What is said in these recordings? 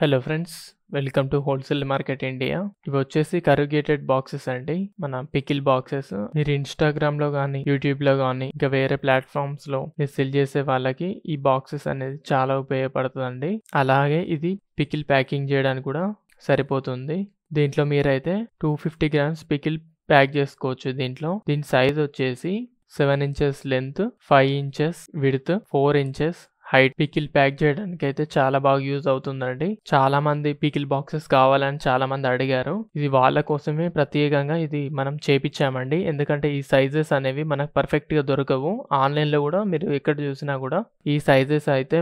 Hello friends, welcome to wholesale market India. ఇవి వచ్చేసి corrugated boxes అండి, మన పికిల్ బాక్సెస్. మీరు ఇన్స్టాగ్రామ్లో కానీ యూట్యూబ్లో కానీ ఇంకా వేరే ప్లాట్ఫామ్స్లో మీరు సెల్ చేసే వాళ్ళకి ఈ బాక్సెస్ అనేది చాలా ఉపయోగపడుతుందండి. అలాగే ఇది పికిల్ ప్యాకింగ్ చేయడానికి కూడా సరిపోతుంది. దీంట్లో మీరైతే 250 గ్రామ్స్ పికిల్ ప్యాక్ చేసుకోవచ్చు. దీని సైజ్ వచ్చేసి 7 inches length, 5 inches width, 4 inches height. Pickle pack చేయడానికి అయితే చాలా బాగా యూజ్ అవుతుందండి. చాలా మంది పికిల్ బాక్సెస్ కావాలని చాలా మంది అడిగారు. ఇది వాళ్ళ కోసమే ప్రత్యేకంగా ఇది మనం చేపించామండి. ఎందుకంటే ఈ సైజెస్ అనేవి మనకు పర్ఫెక్ట్ గా దొరకవు. ఆన్లైన్ లో కూడా మీరు ఎక్కడ చూసినా కూడా ఈ సైజెస్ అయితే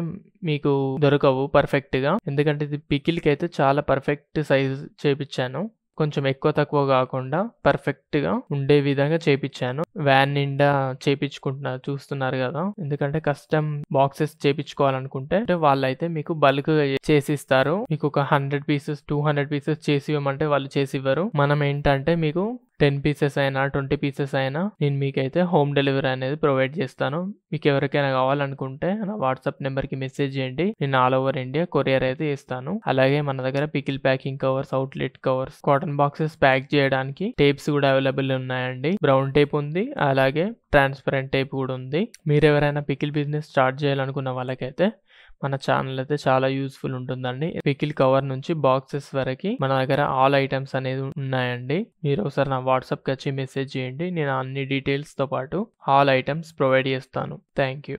మీకు దొరకవు పర్ఫెక్ట్ గా. ఎందుకంటే ఇది పికిల్ కి అయితే చాలా పర్ఫెక్ట్ సైజ్ చేపించాను. కొంచెం ఎక్కువ తక్కువ కాకుండా పర్ఫెక్ట్ గా ఉండే విధంగా చేపించాను. వ్యాన్ నిండా చేపించుకుంటున్నారు, చూస్తున్నారు కదా. ఎందుకంటే కస్టమ్ బాక్సెస్ చేపించుకోవాలనుకుంటే వాళ్ళైతే మీకు బల్క్ గా చేసిస్తారు. మీకు ఒక 100 పీసెస్ 200 పీసెస్ చేసి ఇవ్వమంటే వాళ్ళు చేసి ఇవ్వరు. మనం ఏంటంటే మీకు 10 పీసెస్ అయినా 20 పీసెస్ అయినా నేను మీకైతే హోమ్ డెలివరీ అనేది ప్రొవైడ్ చేస్తాను. మీకు ఎవరికైనా కావాలనుకుంటే నా వాట్సాప్ నెంబర్కి మెసేజ్ చేయండి. నేను ఆల్ ఓవర్ ఇండియా కొరియర్ అయితే ఇస్తాను. అలాగే మన దగ్గర pickle packing covers, outlet covers, cotton boxes pack చేయడానికి టేప్స్ కూడా అవైలబుల్ ఉన్నాయండి. బ్రౌన్ టేప్ ఉంది, అలాగే ట్రాన్స్పరెంట్ టేప్ కూడా ఉంది. మీరు ఎవరైనా పికిల్ బిజినెస్ స్టార్ట్ చేయాలనుకున్న వాళ్ళకైతే మన ఛానల్ అయితే చాలా యూస్ఫుల్ ఉంటుందండి. పికిల్ కవర్ నుంచి బాక్సెస్ వరకు మన దగ్గర ఆల్ ఐటమ్స్ అనేది ఉన్నాయండి. మీరు ఒకసారి నా వాట్సాప్కి వచ్చి మెసేజ్ చేయండి. నేను అన్ని డీటెయిల్స్తో పాటు ఆల్ ఐటమ్స్ ప్రొవైడ్ చేస్తాను. Thank you.